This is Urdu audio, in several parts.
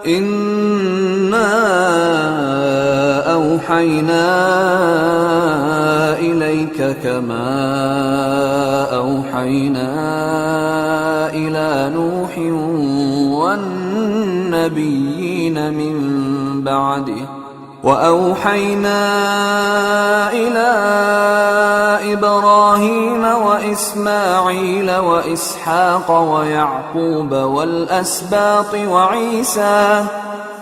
إنا أوحينا إليك كما أوحينا إلى نوح والنبيين من بعده وأوحينا إلى إبراهيم وإسماعيل وإسحاق ويعقوب والأسباط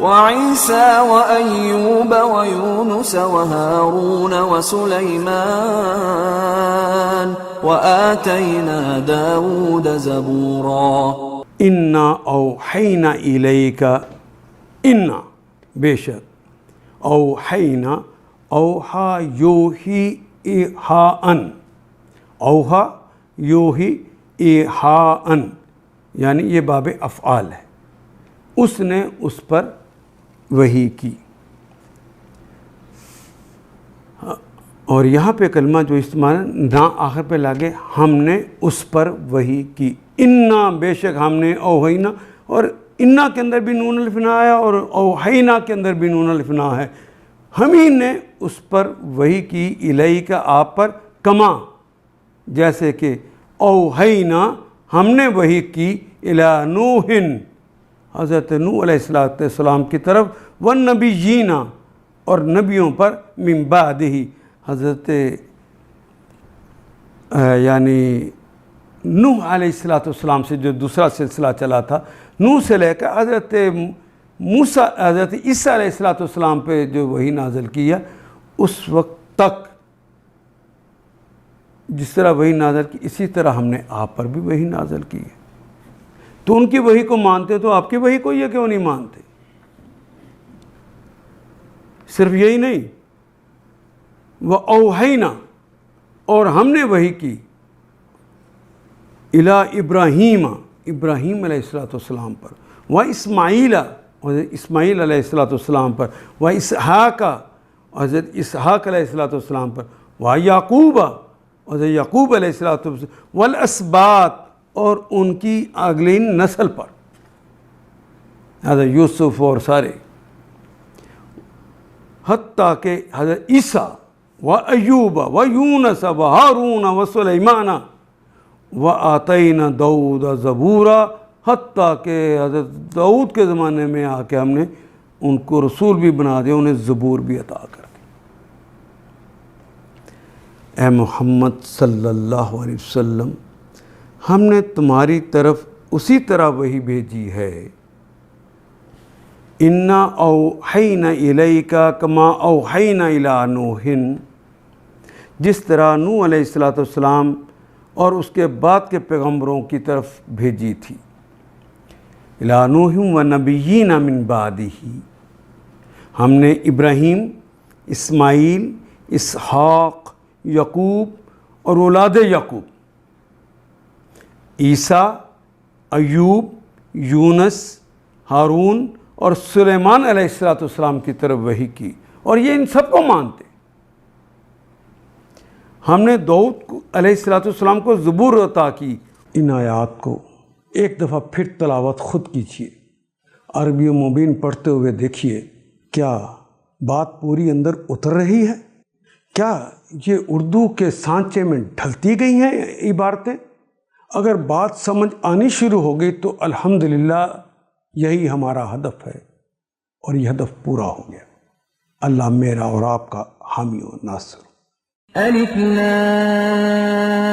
وعيسى وأيوب ويونس وهارون وسليمان وآتينا داود زبورا انا اوحینا الیک انا بے شک اوحینا اوحا یوہی ایحاءن اوحا یوہی ایحاءن یعنی یہ باب افعال ہے، اس نے اس پر وحی کی۔ اور یہاں پہ کلمہ جو استعمال نہ آخر پہ لاگے، ہم نے اس پر وحی کی۔ انا بے شک ہم نے اوحینا، اور انا کے اندر بھی نون الف نہ آیا اور اوحینا کے اندر بھی نون الف نہ ہے، ہم ہی نے اس پر وحی کی، الیک آپ پر، کما جیسے کہ اوحینا ہم نے وحی کی الی نوح حضرت نوح علیہ السلام کی طرف، والنبیین اور نبیوں پر، من بعدہ حضرت یعنی نوح علیہ السلام سے جو دوسرا سلسلہ چلا تھا، نوح سے لے کر حضرت موسیٰ حضرت عیسیٰ علیہ السلام پہ جو وحی نازل کیا، اس وقت تک جس طرح وحی نازل کی، اسی طرح ہم نے آپ پر بھی وحی نازل کی ہے۔ تو ان کی وحی کو مانتے تو آپ کی وحی کو یہ کیوں نہیں مانتے؟ صرف یہی نہیں، وَأَوْحَيْنَا اور ہم نے وحی کی اِلَىٰ ابراہیم علیہ السلام پر، وَإِسْمَعِيلَ اسماعیل علیہ السلام پر، وَإِسْحَاقَ حضرت اسحاق علیہ السلام پر، وَيَعْقُوبَ حضرت یعقوب علیہ السلام، وَالْأَسْبَاط اور ان کی اگلی نسل پر، حضرت یوسف اور سارے، حتیٰ کہ حضرت عیسیٰ وَأَيُّوبَ وَيُونَسَ وَهَارُونَ وَسُلَيْمَانَ وَآتَيْنَا دَاوُدَ زَبُورًا، حتیٰ کہ حضرت داؤد کے زمانے میں آ کے ہم نے ان کو رسول بھی بنا دیا، انہیں زبور بھی عطا کر دی۔ اے محمد صلی اللہ علیہ وسلم، ہم نے تمہاری طرف اسی طرح وحی بھیجی ہے، انا اوحینا الیک کما اوحینا الی نوح، جس طرح نوح علیہ السلام اور اس کے بعد کے پیغمبروں کی طرف بھیجی تھی، الی نوح والنبیین من بعدہ، ہم نے ابراہیم، اسماعیل، اسحاق، یعقوب اور اولاد یعقوب، عیسیٰ، ایوب، یونس، ہارون اور سلیمان علیہ السلام کی طرف وحی کی، اور یہ ان سب کو مانتے۔ ہم نے داؤد علیہ السلام کو زبور عطا کی۔ ان آیات کو ایک دفعہ پھر تلاوت خود کیجیے، عربی مبین پڑھتے ہوئے دیکھیے، کیا بات پوری اندر اتر رہی ہے؟ کیا یہ اردو کے سانچے میں ڈھلتی گئی ہیں عبارتیں؟ اگر بات سمجھ آنی شروع ہو گئی تو الحمدللہ یہی ہمارا ہدف ہے، اور یہ ہدف پورا ہو گیا۔ اللہ میرا اور آپ کا حامی و ناصر۔ الف لام